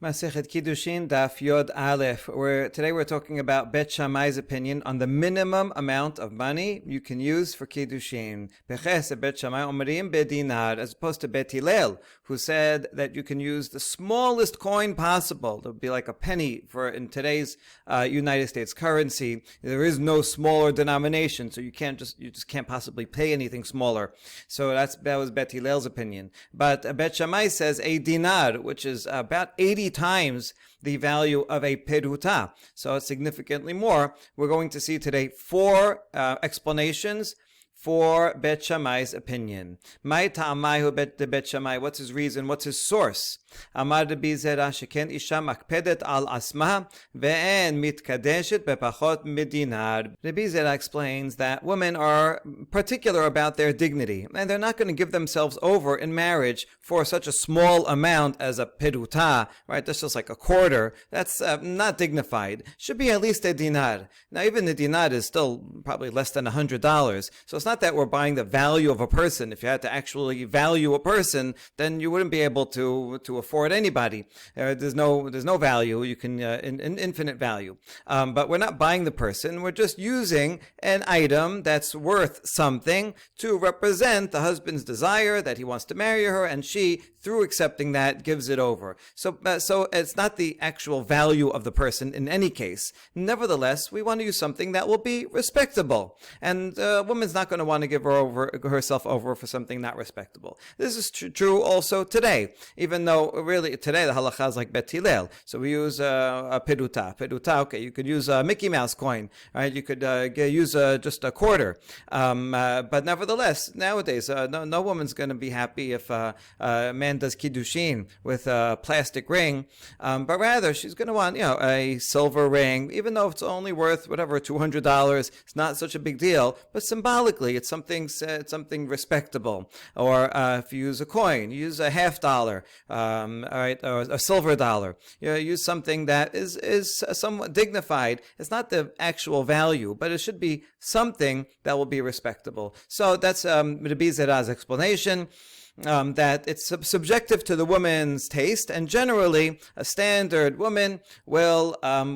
Masechet Kiddushin Daf Yod Aleph. Today we're talking about Beth Shamai's opinion on the minimum amount of money you can use for Kiddushin. Beches Beth Shamai Omrim Bedinar, as opposed to Beth Hillel, who said that you can use the smallest coin possible. It would be like a penny in today's United States currency. There is no smaller denomination, so you just can't possibly pay anything smaller. So that was Beth Hillel's opinion. But Beth Shammai says a dinar, which is about 80 times the value of a peruta, so it's significantly more. We're going to see today four explanations for Beth Shammai's opinion. Mai ta'amayu Beth Shammai. What's his reason? What's his source? Amar Rabbi Zera sheken isha makpedet al asma ve'en mitkadeshet bepachot medinar. Rabbi Zera explains that women are particular about their dignity, and they're not going to give themselves over in marriage for such a small amount as a peruta, right? That's just like a quarter. That's not dignified. Should be at least a dinar. Now, even the dinar is still probably less than $100, so it's not that we're buying the value of a person. If you had to actually value a person, then you wouldn't be able to afford anybody. There's no value. You can in infinite value. But we're not buying the person. We're just using an item that's worth something to represent the husband's desire that he wants to marry her, and she, through accepting that, gives it over. So it's not the actual value of the person in any case. Nevertheless, we want to use something that will be respectable, and a woman's not going to want to give herself over for something not respectable. This is true also today, even though really today the halacha is like Bet Hillel. So we use a peruta. Okay, you could use a Mickey Mouse coin, right? You could use just a quarter. But nevertheless, nowadays, no woman's going to be happy if a man does Kiddushin with a plastic ring, but rather she's going to want, a silver ring, even though it's only worth whatever $200. It's not such a big deal, but symbolically, it's something respectable. Or if you use a coin, you use a $50, all right, or a silver dollar. Use something that is somewhat dignified. It's not the actual value, but it should be something that will be respectable. So that's Rabbi Zera's explanation. That it's subjective to the woman's taste, and generally a standard woman will feel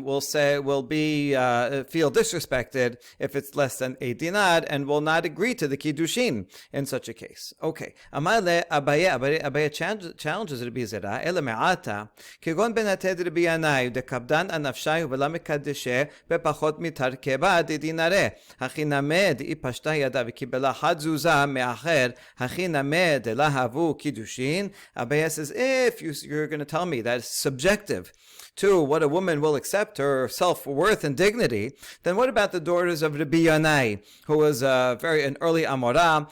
disrespected if it's less than a dinar and will not agree to the kiddushin in such a case. Okay, Amale Abaye challenges Rabbi Zera ele me'ata kegon ben ated Rabbi Yanai de kabdan anafshay v'la mekadeshe bepachot mitarkeba de dinare hachinamed ipashta yada v'kibela hadzuza me'acher hachinamed la havu kiddushin. Abaye says, if you're going to tell me that it's subjective to what a woman will accept her self-worth and dignity, then what about the daughters of Rabbi Yanai, who was an early Amorah,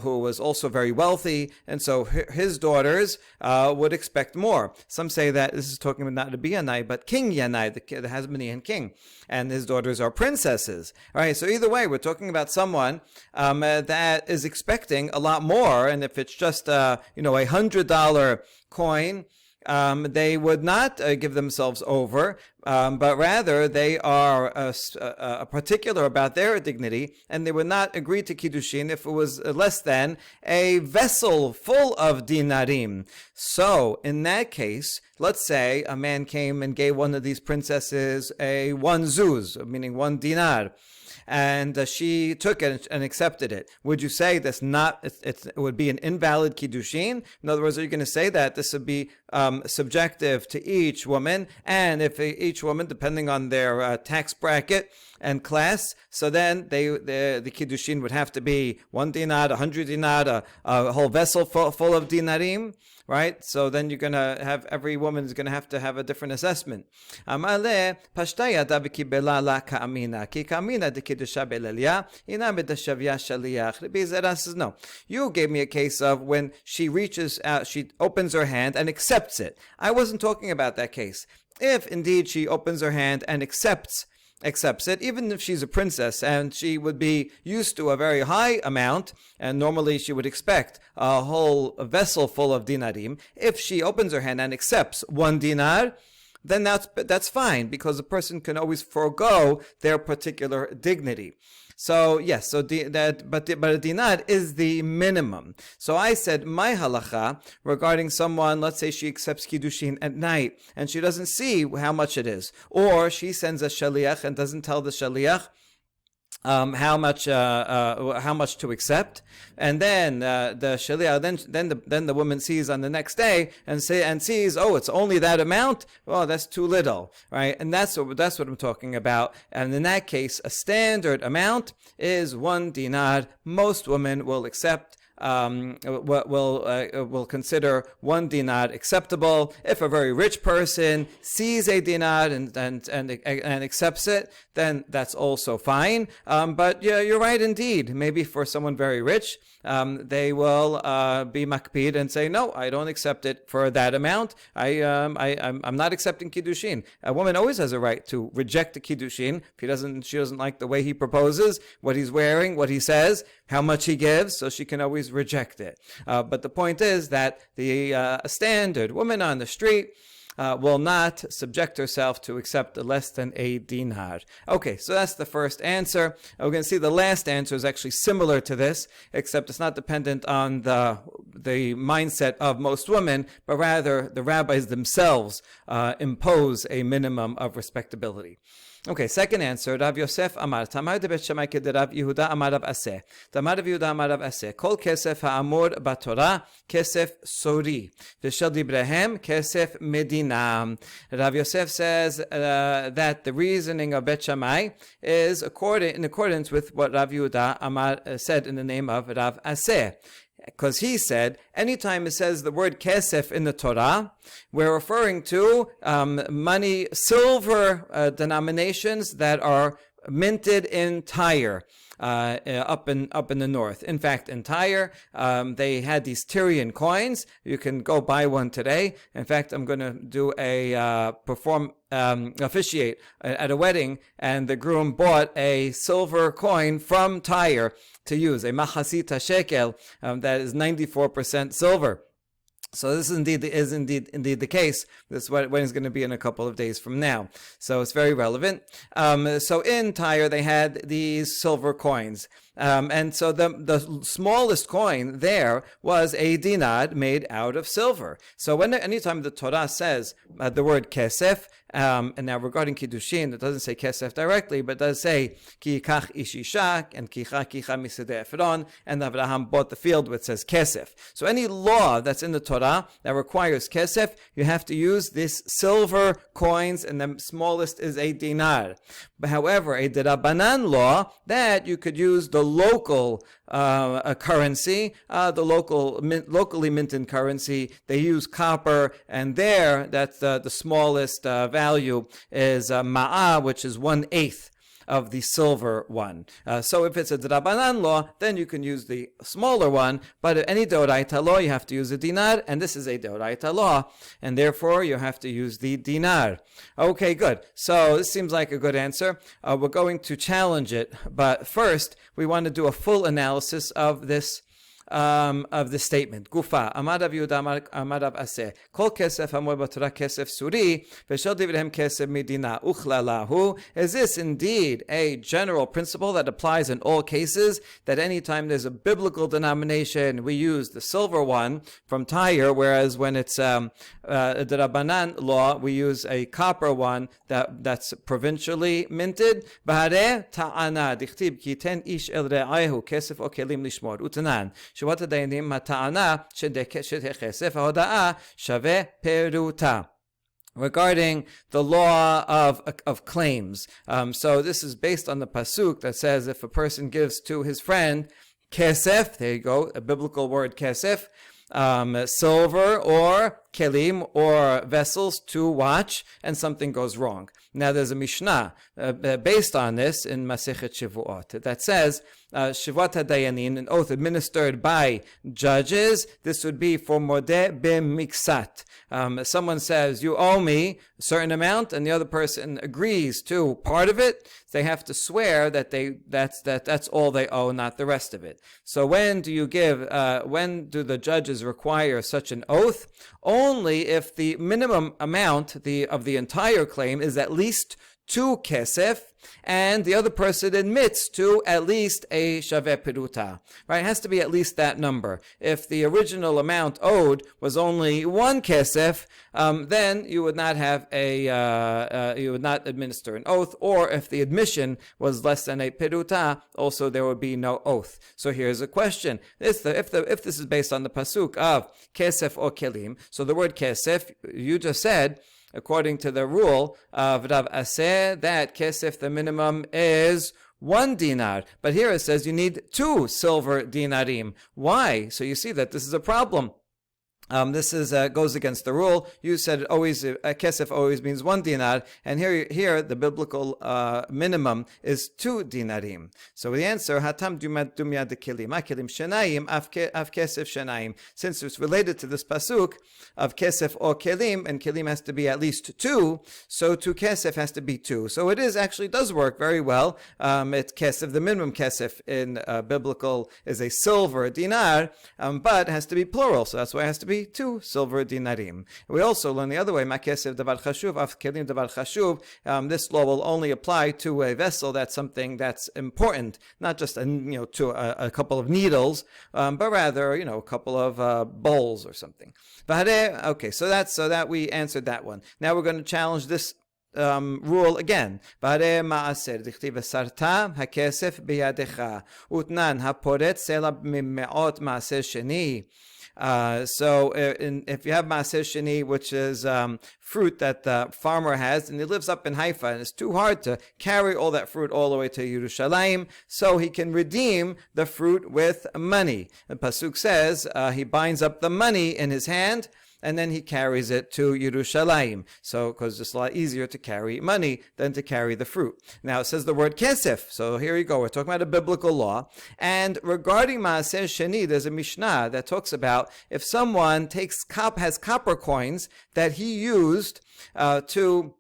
who was also very wealthy, and so his daughters would expect more. Some say that this is talking about not Rabbi Yanai, but King Yanai, the Hasmonean king, and his daughters are princesses. All right, so either way, we're talking about someone that is expecting a lot more, and if it's just a $100 coin, they would not give themselves over, but rather they are particular about their dignity, and they would not agree to Kiddushin if it was less than a vessel full of dinarim. So, in that case, let's say a man came and gave one of these princesses one zuz, meaning 1 dinar, and she took it and accepted it. Would you say that's it would be an invalid kiddushin? In other words, are you going to say that this would be subjective to each woman, and if each woman, depending on their tax bracket and class, so then the kiddushin would have to be 1 dinar, 100 dinar, a whole vessel full of dinarim, right? So then you're going to have, every woman is going to have a different assessment. Amale pashtayada b'kibela la ka'amina ki ka'amina dekidusha belelia ina bedashavya shaliach. Rabbi Zera says, no, you gave me a case of when she reaches out, she opens her hand and accepts it. I wasn't talking about that case. If indeed she opens her hand and accepts it, even if she's a princess and she would be used to a very high amount, and normally she would expect a whole vessel full of dinarim, if she opens her hand and accepts 1 dinar, then that's fine, because a person can always forego their particular dignity. So yes, but a dinar is the minimum. So I said my halacha regarding someone, let's say she accepts Kiddushin at night and she doesn't see how much it is, or she sends a shaliach and doesn't tell the shaliach how much to accept, and then the shaliach then the woman sees on the next day and sees, oh, it's only that amount. Oh, that's too little, right? And that's what I'm talking about. And in that case, a standard amount is 1 dinar. Most women will accept. Will consider 1 dinar acceptable. If a very rich person sees a dinar and accepts it, then that's also fine. But yeah, you're right indeed. Maybe for someone very rich, they will be makpid and say, no, I don't accept it for that amount. I'm not accepting Kiddushin. A woman always has a right to reject a Kiddushin if she doesn't like the way he proposes, what he's wearing, what he says, how much he gives, so she can always reject it. But the point is that the standard woman on the street will not subject herself to accept less than a dinar. Okay, so that's the first answer. We're going to see the last answer is actually similar to this, except it's not dependent on the mindset of most women, but rather the rabbis themselves impose a minimum of respectability. Okay, second answer. Rav Yosef Amar, Tamar de Bet Shamai ke Rav Yehuda Amar Rav Aseh. Tamar Rav Yehuda Amar Rav Aseh. Kol kesef ha'amur batorah, kesef sori. V'shel dibrehem, kesef medina. Rav Yosef says that the reasoning of Bet Shamai is in accordance with what Rav Yehuda Amar said in the name of Rav Aseh. Because he said, anytime it says the word kesef in the Torah, we're referring to money, silver denominations that are minted in Tyre, up in the north. In fact, in Tyre, they had these Tyrian coins. You can go buy one today. In fact, I'm going to do officiate at a wedding, and the groom bought a silver coin from Tyre to use, a machasita shekel that is 94% silver. So this is indeed the case. This is what it's going to be in a couple of days from now. So it's very relevant. So in Tyre, they had these silver coins. And so the smallest coin there was a dinar made out of silver. So anytime the Torah says the word kesef, and now regarding Kiddushin, it doesn't say kesef directly, but it does say ki yikach ish isha and kicha misedeh Ephron, and Abraham bought the field which says kesef. So any law that's in the Torah that requires kesef, you have to use this silver coins, and the smallest is a dinar. But however, a derabanan law, that you could use the local currency, the locally minted currency. They use copper, and there that's the smallest value is ma'ah, which is 1/8 of the silver one. So if it's a drabanan law, then you can use the smaller one, but any deoraita law, you have to use a dinar, and this is a deoraita law, and therefore you have to use the dinar. Okay, good. So this seems like a good answer. We're going to challenge it, but first we want to do a full analysis of this statement. Gufa, Amar Rav Yehuda Amar Rav Aseh. Kol kesef hamor b'Torah kesef suri, v'shel divrehem kesef medina uchlalahu. Is this indeed a general principle that applies in all cases? That anytime there's a biblical denomination, we use the silver one from Tyre, whereas when it's the Rabbanan law, we use a copper one that's provincially minted. Bahare ta'ana dichtib ki ten ish el re'ahu kesef o kelim lishmor utanan. Regarding the law of claims. So this is based on the pasuk that says if a person gives to his friend kesef, there you go, a biblical word kesef, silver or kelim or vessels to watch, and something goes wrong. Now there's a Mishnah based on this in Masechet Shavuot that says Shivat HaDayanin, an oath administered by judges. This would be for Modeh B'Miksat. Someone says, you owe me a certain amount, and the other person agrees to part of it. They have to swear that that's all they owe, not the rest of it. So when do the judges require such an oath? Only only if the minimum amount of the entire claim is at least 2 kesef, and the other person admits to at least a shaveh peruta. Right? It has to be at least that number. If the original amount owed was only 1 kesef, then you would not have you would not administer an oath. Or if the admission was less than a peruta, also there would be no oath. So here's a question: if this is based on the pasuk of kesef or kelim, so the word kesef, you just said, according to the rule of Rav Aseh, that kesef, the minimum is 1 dinar. But here it says you need 2 silver dinarim. Why? So you see that this is a problem. This is goes against the rule. You said it always kesef always means 1 dinar, and here the biblical minimum is 2 dinarim. So the answer hatam dumya de kelim kelim shenayim af kesef shenayim. Since it's related to this pasuk of kesef or kelim, and kelim has to be at least 2, so 2 kesef has to be 2. So it actually does work very well. It's kesef. The minimum kesef in biblical is a silver dinar, but it has to be plural. So that's why it has to be 2 silver dinarim. We also learn the other way, makesef davar chashuv, af kelim davar chashuv. This law will only apply to a vessel that's something that's important, not just to a couple of needles, but rather a couple of bowls or something. Okay, so that we answered that one. Now we're going to challenge this rule again. Bare maaser dichtiv sarta hakesef biyadecha utnan haporet sela mimeot maaser sheni. So if you have maaser sheni, which is fruit that the farmer has, and he lives up in Haifa, and it's too hard to carry all that fruit all the way to Yerushalayim, so he can redeem the fruit with money. The pasuk says he binds up the money in his hand, and then he carries it to Yerushalayim. So, because it's a lot easier to carry money than to carry the fruit. Now, it says the word kesef. So here you go. We're talking about a biblical law. And regarding Maaser Sheni, there's a Mishnah that talks about if someone has copper coins that he used to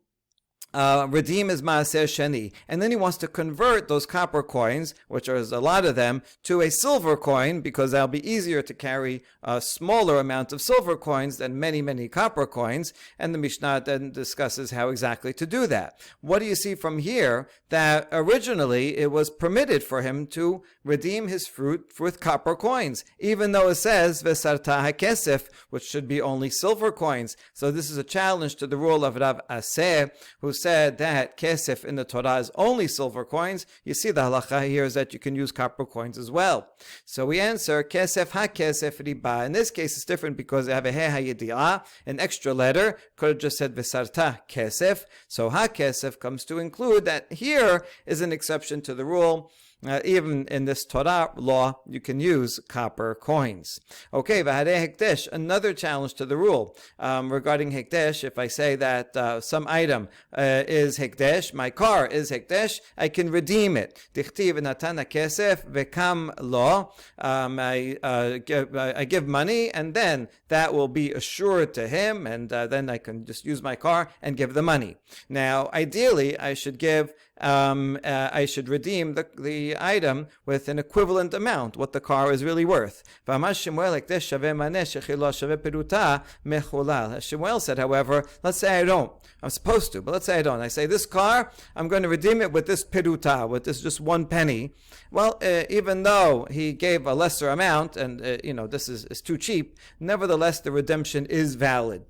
redeem his maaser sheni, and then he wants to convert those copper coins, which is a lot of them, to a silver coin, because that'll be easier to carry a smaller amount of silver coins than many copper coins. And the Mishnah then discusses how exactly to do that. What do you see from here? That originally it was permitted for him to redeem his fruit with copper coins, even though it says vesarta hakesef, which should be only silver coins. So this is a challenge to the rule of Rav Aseh, who said that kesef in the Torah is only silver coins. You see the halacha here is that you can use copper coins as well. So we answer kesef ha-kesef riba. In this case, it's different because they have a he ha-yedi'ah, an extra letter. Could have just said vesarta kesef. So ha-kesef comes to include that here is an exception to the rule. Even in this Torah law, you can use copper coins. Okay, v'harei hekdesh, another challenge to the rule. Regarding hekdesh, if I say that some item is hekdesh, my car is hekdesh, I can redeem it. Dichtiv natan kesef vekam lo. I give money, and then that will be assured to him, and then I can just use my car and give the money. Now, ideally, I should redeem the item with an equivalent amount, what the car is really worth. Shemuel said, however, let's say I don't. I'm supposed to, but let's say I don't. I say, this car, I'm going to redeem it with this peruta, with this just 1 penny. Well, even though he gave a lesser amount, and this is too cheap, nevertheless, the redemption is valid.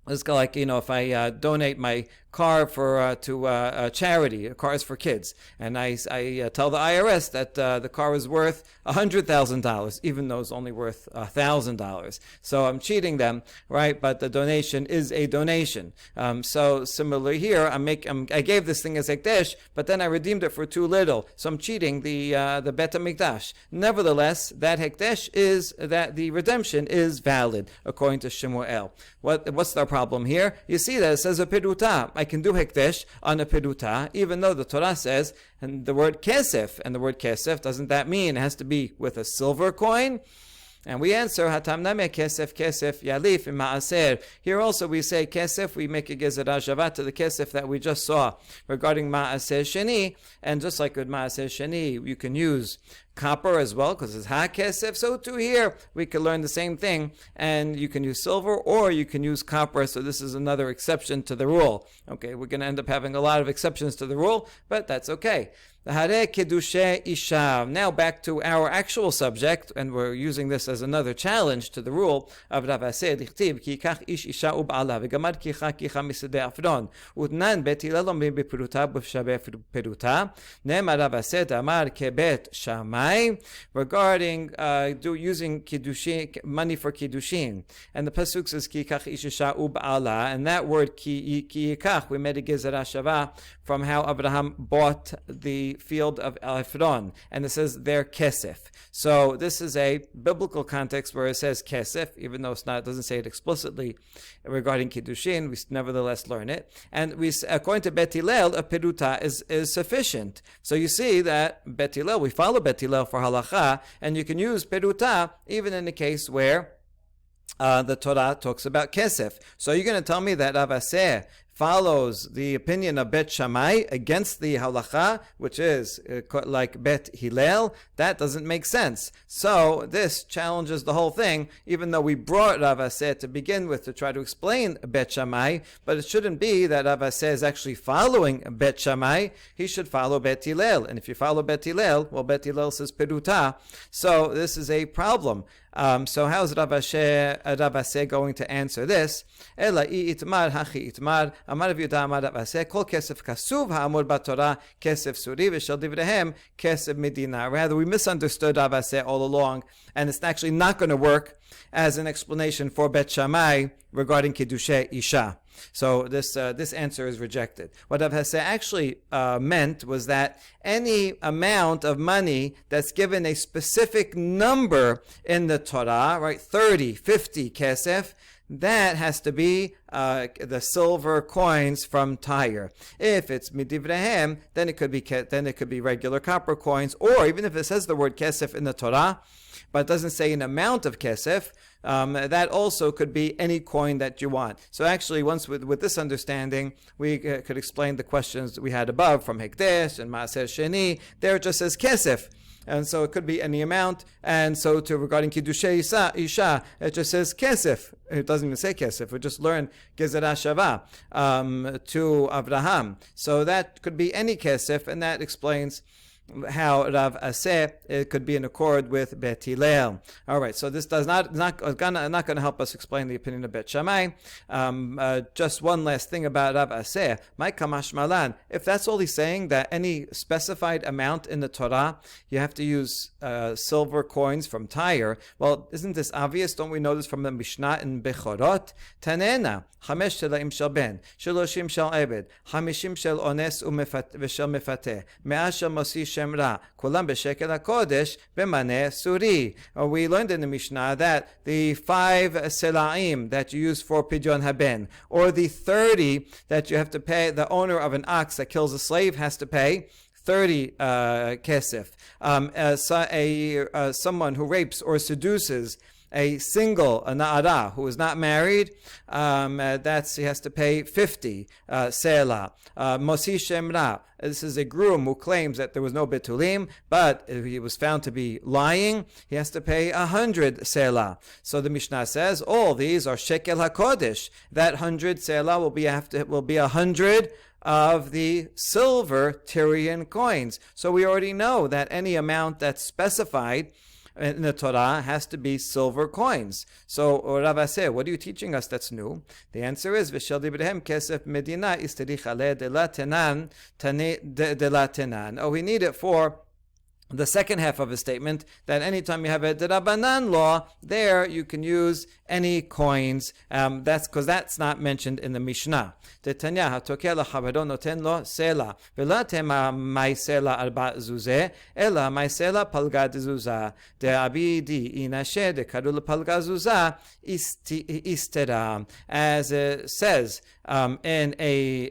It's like, if I donate my car to a charity, cars for kids, and I tell the IRS that the car is worth $100,000, even though it's only worth $1,000. So I'm cheating them, right? But the donation is a donation. So similarly here, I gave this thing as hekdesh, but then I redeemed it for too little. So I'm cheating the Beth Hamikdash. Nevertheless, that hekdesh that the redemption is valid according to Shemuel. What's the problem here? You see that it says a peruta. I can do hekdesh on a peruta, even though the Torah says, and the word kesef, and the word kesef, doesn't that mean it has to be with a silver coin? And we answer, Hatamname kesef kesef yalif in ma'aser. Here also we say kesef, we make a gezerah shavat to the kesef that we just saw regarding ma'aser sheni. And just like with ma'aser sheni, you can use copper as well, because it's ha-kesef. So too here, we can learn the same thing, and you can use silver or you can use copper. So this is another exception to the rule. Okay, we're going to end up having a lot of exceptions to the rule, but that's okay. Now back to our actual subject, and we're using this as another challenge to the rule of Rav Aseh. Dichtiv ki yikach ish isha u'ba'ala v'gamad kicha misedei afron utnan bet Hillel omer bepiruta b'shaveh piruta ne'emar Rav Aseh damar kebet Shamai, regarding using kiddushin, money for kiddushin, and the pasuk says ki yikach ish isha u'ba'ala, and that word ki yikach, we made a gezerah shava from how Abraham bought the field of Ephron, and it says there kesef. So this is a biblical context where it says kesef, even though it doesn't say it explicitly regarding kiddushin. We nevertheless learn it, and we, according to Bet Hillel, a peruta is sufficient. So you see that Bet Hillel, we follow Bet Hillel for halacha, and you can use peruta even in the case where the Torah talks about kesef. So you're going to tell me that Rav Aseh follows the opinion of Bet Shamai against the halacha, which is like Bet Hillel? That doesn't make sense. So this challenges the whole thing, even though we brought Rav Aseh to begin with to try to explain Bet Shamai, but it shouldn't be that Rav Aseh is actually following Bet Shamai. He should follow Bet Hillel. And if you follow Bet Hillel, well, Bet Hillel says peruta. So this is a problem. So how is Rav Aseh going to answer this? Ela itmar hachi itmar amar Rav Yehuda amar Rav Aseh kol kesef kasuv ha'amur b'Torah kesef suri v'shel divrehem kesef medina. Rather, we misunderstood Rav Aseh all along, and it's actually not going to work as an explanation for Bet Shammai regarding Kiddushei Isha. So this answer is rejected. What Rav Aseh actually meant was that any amount of money that's given a specific number in the Torah, right, 30, 50 kesef, that has to be the silver coins from Tyre. If it's midivrehem, then it could be regular copper coins, or even if it says the word kesef in the Torah, but it doesn't say an amount of kesef, that also could be any coin that you want. So actually, once with this understanding, we could explain the questions that we had above from Hekdesh and Maaser Sheni. There it just says kesef. And so it could be any amount. And so regarding Kiddushei Isha, it just says kesef. It doesn't even say kesef. We just learn gezerah shava to Abraham. So that could be any kesef, and that explains how Rav Aseh it could be in accord with Bet Hillel. All right, so this does not going to help us explain the opinion of Bet Shammai. Just one last thing about Rav Aseh. My kamash malan. If that's all he's saying, that any specified amount in the Torah you have to use silver coins from Tyre. Well, isn't this obvious? Don't we know this from the Mishnah in Bechorot? Tanena. 5 שלאים של בן, 30 של עבד, 50 של אונס ושל מפתה, 100 של מוציא שם רע, כולם בשקל הקודש, במנה סורי. We learned in the Mishnah that the 5 selaim that you use for pidyon haben, or the 30 that you have to pay, the owner of an ox that kills a slave has to pay 30 kesef. Someone who rapes or seduces a single, a na'ara, who is not married, he has to pay 50 selah. Mosi shemra, this is a groom who claims that there was no betulim, but he was found to be lying, he has to pay 100 selah. So the Mishnah says, all these are shekel hakodesh. That 100 selah will be 100 of the silver Tyrian coins. So we already know that any amount that's specified in the Torah has to be silver coins. So Rav Aseh, what are you teaching us that's new? The answer is V'shel dibrehem kesef medina isterich aleh de la tenan. Oh, we need it for the second half of a statement, that anytime you have a D'Rabbanan law, there you can use any coins. That's because that's not mentioned in the Mishnah. Tetanya hatokeh lachavero noten lo sela v'lo tema may sela arba zuzeh ela may sela palga zuzah de'abidi inashe dekaru palga zuzah istera. As it says in a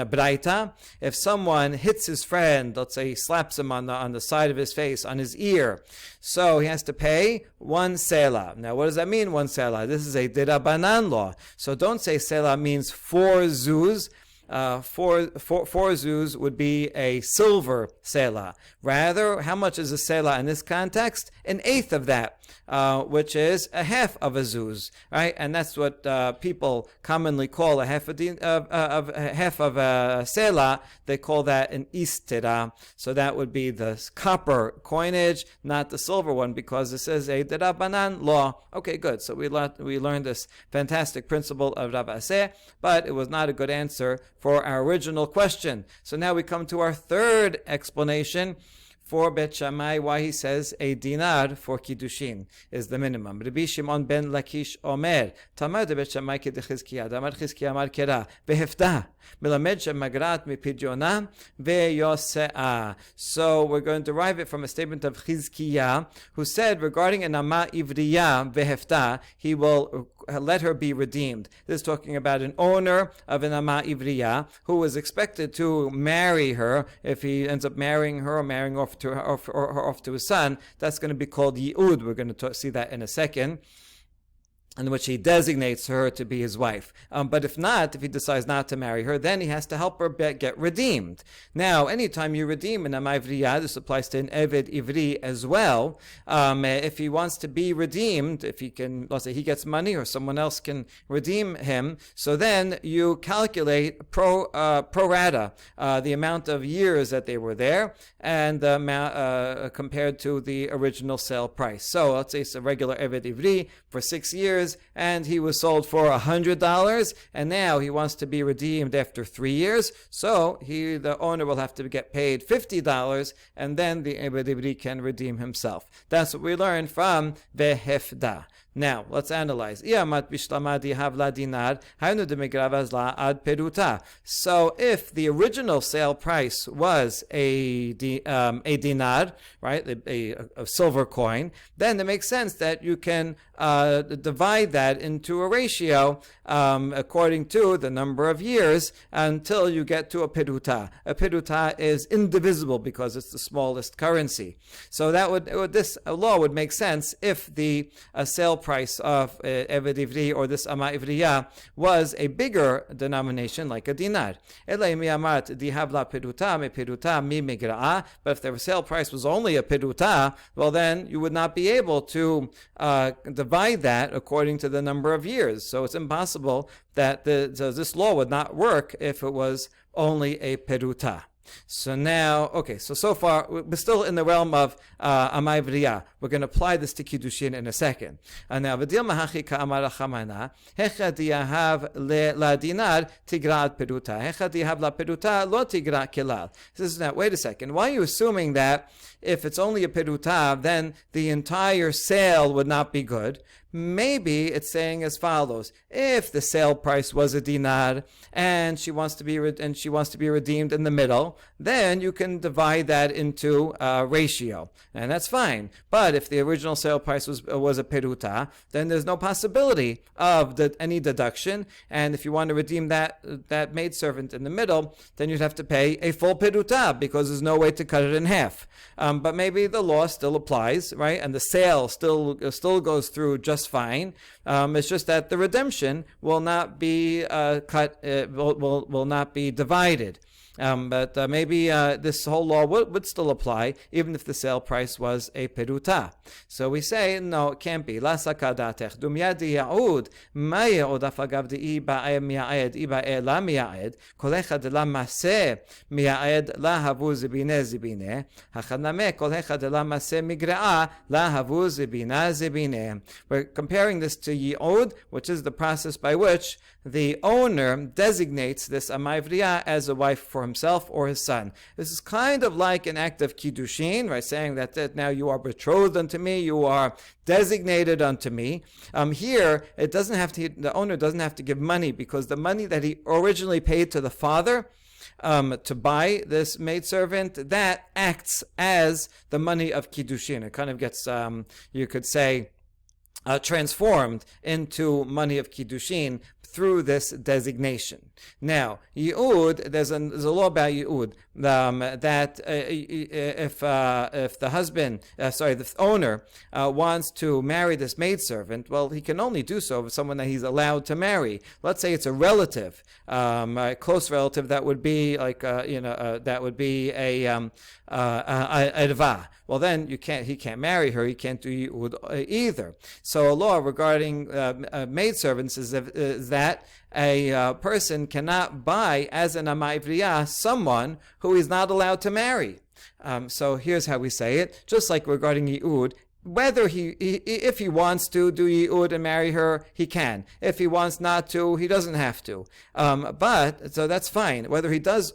braita, if someone hits his friend, let's say he slaps him on the side of his face, on his ear, so he has to pay 1 selah. Now, what does that mean, 1 selah? This is a D'Rabbanan law. So don't say selah means 4 zuz. four zuz would be a silver selah. Rather, how much is a selah in this context? An eighth of that, which is a half of a zuz, right? And that's what people commonly call a half of a selah. They call that an istira. So that would be the copper coinage, not the silver one, because it says a derabanan law. Okay, good. So we learned this fantastic principle of Rav Aseh, but it was not a good answer for our original question. So now we come to our third explanation for Beth Shamai, why he says a dinar for Kiddushin is the minimum. Rabbi Shimon ben Lakish Omer, Tamar de Beth Shamai kedechizkiya, Damar chizkiya mar kera, behefta, melamed shemagrat mipidyona veyoseah. So we're going to derive it from a statement of Chizkiya, who said regarding an ama ivriya behefta, he will let her be redeemed. This is talking about an owner of an ama ivriya who was expected to marry her. If he ends up marrying her or marrying off to his son, that's going to be called yi'ud. We're going to see that in a second, in which he designates her to be his wife. But if not, if he decides not to marry her, then he has to help her get redeemed. Now, anytime you redeem an ama ivriya, this applies to an eved ivri as well. If he wants to be redeemed, if he can, let's say he gets money or someone else can redeem him, so then you calculate pro rata, the amount of years that they were there, and the amount compared to the original sale price. So let's say it's a regular eved ivri for 6 years, and he was sold for $100, and now he wants to be redeemed after 3 years, so the owner will have to get paid $50, and then the Eved Ivri can redeem himself. That's what we learned from Vehefda. Now, let's analyze. So if the original sale price was a dinar, right, a silver coin, then it makes sense that you can divide that into a ratio according to the number of years until you get to a peruta. A peruta is indivisible because it's the smallest currency. So this law would make sense if the sale price of Eved Ivri or this Ama Ivriya was a bigger denomination like a dinar. But if the sale price was only a peruta, well then you would not be able to divide that according to the number of years. So it's impossible that this law would not work if it was only a peruta. So now, okay, so far, we're still in the realm of ama ivriya. We're going to apply this to Kiddushin in a second. Now, v'dil mahachi ka'amar achamana, hecha diyahav la dinar tigra peruta, hecha diyahav la peruta lo tigra kilal. This is now, wait a second, why are you assuming that if it's only a peruta, then the entire sale would not be good? Maybe it's saying as follows: if the sale price was a dinar and she wants to be redeemed in the middle, then you can divide that into a ratio, and that's fine. But if the original sale price was a peruta, then there's no possibility of any deduction. And if you want to redeem that maidservant in the middle, then you'd have to pay a full peruta because there's no way to cut it in half. But maybe the law still applies, right? And the sale still goes through just fine. It's just that the redemption will not be will not be divided. But maybe this whole law would still apply even if the sale price was a peruta. So we say, no, it can't be. La sakadatech dum yadi yaud ma yaud afagav di ba mi'aed iba la mi'aed kol echad la maseh mi'aed la havu zibine zibine hachaname kol echad la maseh migra'a la havu zibina zibine. We're comparing this to yi'od, which is the process by which the owner designates this ama ivriya as a wife for himself or his son. This is kind of like an act of Kiddushin, right? Saying that now you are betrothed unto me, you are designated unto me. Here, the owner doesn't have to give money, because the money that he originally paid to the father to buy this maidservant, that acts as the money of Kiddushin. It kind of gets, you could say, transformed into money of Kiddushin through this designation. Now, yi'ud, there's a law about yi'ud, that if the husband, the owner wants to marry this maidservant, well, he can only do so with someone that he's allowed to marry. Let's say it's a relative, a close relative that would be like, that would be a erva. Well, then he can't marry her. He can't do yi'ud either. So a law regarding maidservants is that a person cannot buy as an ama ivriya someone who he's not allowed to marry. So here's how we say it. Just like regarding yi'ud, whether if he wants to do yi'ud and marry her, he can. If he wants not to, he doesn't have to. But so that's fine. Whether he does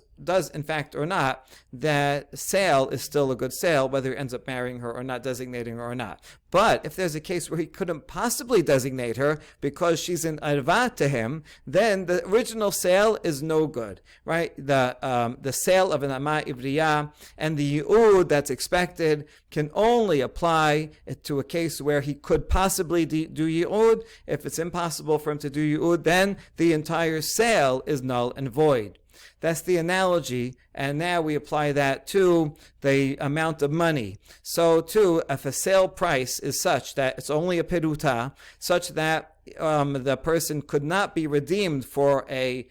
in fact or not, that sale is still a good sale, whether he ends up marrying her or not, designating her or not. But if there's a case where he couldn't possibly designate her because she's an arva to him, then the original sale is no good, right? The sale of an ama ivriya and the yi'ud that's expected can only apply to a case where he could possibly do yi'ud. If it's impossible for him to do yi'ud, then the entire sale is null and void. That's the analogy, and now we apply that to the amount of money. So too, if a sale price is such that it's only a peruta, such that the person could not be redeemed for a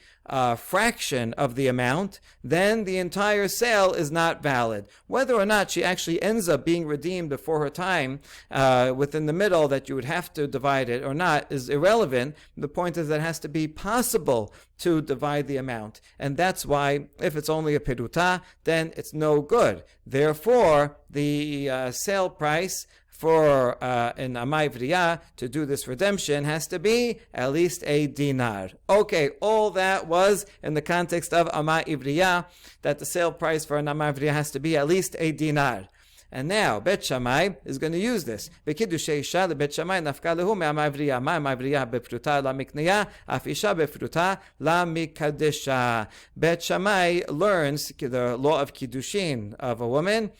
fraction of the amount, then the entire sale is not valid. Whether or not she actually ends up being redeemed before her time, within the middle that you would have to divide it or not, is irrelevant. The point is that it has to be possible to divide the amount. And that's why if it's only a peruta, then it's no good. Therefore, the sale price for an ama ivriya to do this redemption has to be at least a dinar. Okay, all that was in the context of ama ivriya, that the sale price for an ama ivriya has to be at least a dinar. And now, Bet Shamai is going to use this. Kiddushin isha le Bet Shamai nafka lehu me'ama ivriya. Ma'ama ivriya befruta la mikneya, af isha befruta la mikadesha. Bet Shamai learns the law of Kiddushin of a woman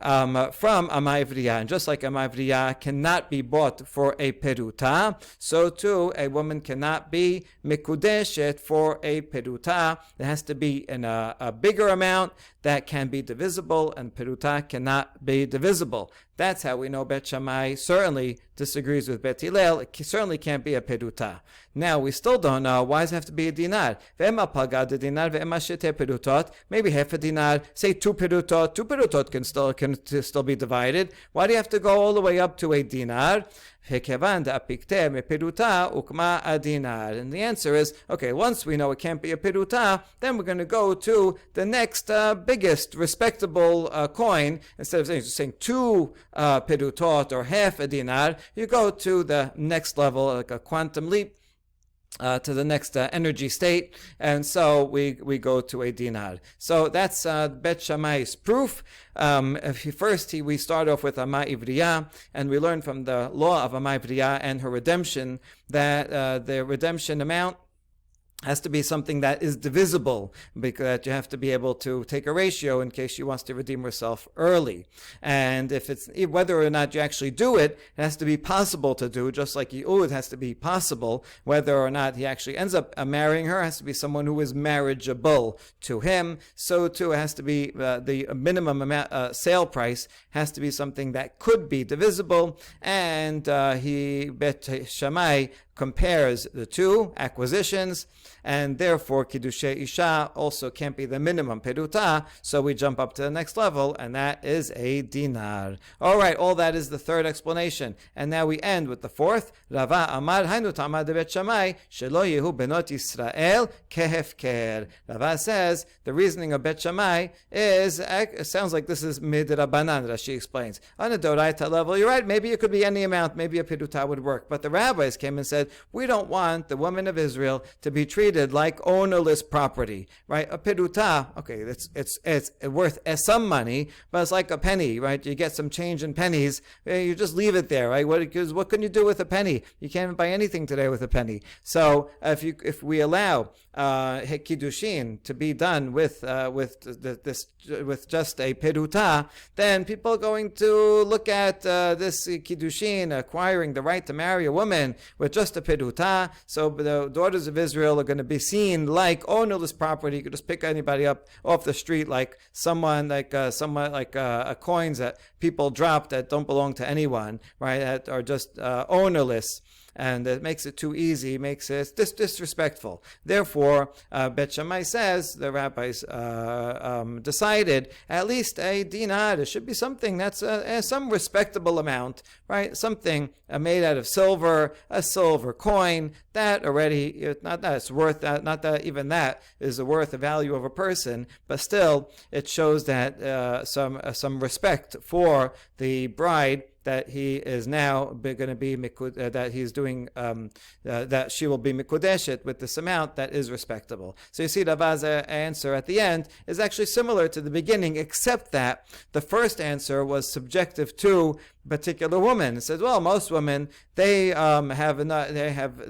from ama ivriya. And just like ama ivriya cannot be bought for a peruta, so too a woman cannot be mikudeshet for a peruta. It has to be in a bigger amount that can be divisible, and peruta cannot be divisible. That's how we know Bet Shamai certainly disagrees with Bet Hillel. It certainly can't be a peruta. Now, we still don't know. Why does it have to be a dinar? Ve'ema pagad dinar, ve'ema shete perutot. Maybe half a dinar. Say two perutot. Two perutot can still be divided. Why do you have to go all the way up to a dinar? And the answer is, okay, once we know it can't be a peruta, then we're going to go to the next biggest respectable coin. Instead of saying two perutot or half a dinar, you go to the next level, like a quantum leap, to the next energy state, and so we go to a dinar. So that's Bet Shamai's proof. We start off with ama ivriya, and we learn from the law of ama ivriya and her redemption that the redemption amount has to be something that is divisible, because you have to be able to take a ratio in case she wants to redeem herself early. And if it's whether or not you actually do it, it has to be possible to do, just like yi'ud has to be possible. Whether or not he actually ends up marrying her, has to be someone who is marriageable to him. So too, it has to be the minimum amount, sale price has to be something that could be divisible. And Bet Shamai compares the two acquisitions, and therefore Kiddushin isha also can't be the minimum peruta, so we jump up to the next level, and that is a dinar. All right, all that is the third explanation, and now we end with the fourth. Rava amar hainu ta'amar de Bet Shamai shelo yehu benot Yisrael kehefker. Rava says the reasoning of Bet Shamai is, it sounds like this is midrabanan. Rashi explains on a doraita level, you're right, maybe it could be any amount, maybe a peruta would work, but the rabbis came and said, we don't want the women of Israel to be treated like ownerless property, right? A peruta, okay, it's worth some money, but it's like a penny, right? You get some change in pennies, you just leave it there, right? What can you do with a penny? You can't buy anything today with a penny. So if we allow Kiddushin to be done with just a peruta, then people are going to look at this Kiddushin, acquiring the right to marry a woman with just a peruta. So the daughters of Israel are going to be seen like ownerless property. You could just pick anybody up off the street, like someone like coins that people drop that don't belong to anyone, right? That are just ownerless. And it makes it too easy, makes it disrespectful. Therefore, Bet Shammai says, the rabbis decided, at least a dinar, it should be something that's some respectable amount, right? Something made out of silver, a silver coin, that already, not that it's worth that, not that even that is worth the value of a person, but still, it shows that some respect for the bride, that he is now going to be that he's doing that she will be mikudeshet with this amount that is respectable. So you see, Rav's answer at the end is actually similar to the beginning, except that the first answer was subjective to particular woman. It says, well, most women they have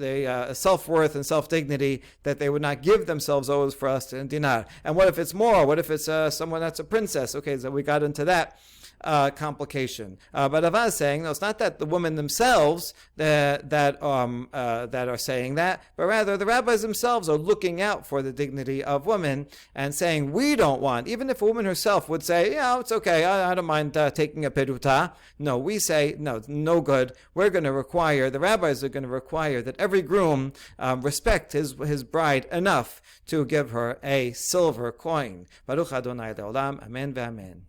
self-worth and self-dignity that they would not give themselves over for us in dinar. And what if it's more? What if it's someone that's a princess? Okay, so we got into that complication. But Ava is saying, no, it's not that the women themselves that are saying that, but rather the rabbis themselves are looking out for the dignity of women and saying, we don't want, even if a woman herself would say, yeah, it's okay, I don't mind taking a peruta. No, we say, no good. We're going to require, the rabbis are going to require that every groom respect his bride enough to give her a silver coin. Baruch Adonai Le'olam, Amen ve'amen.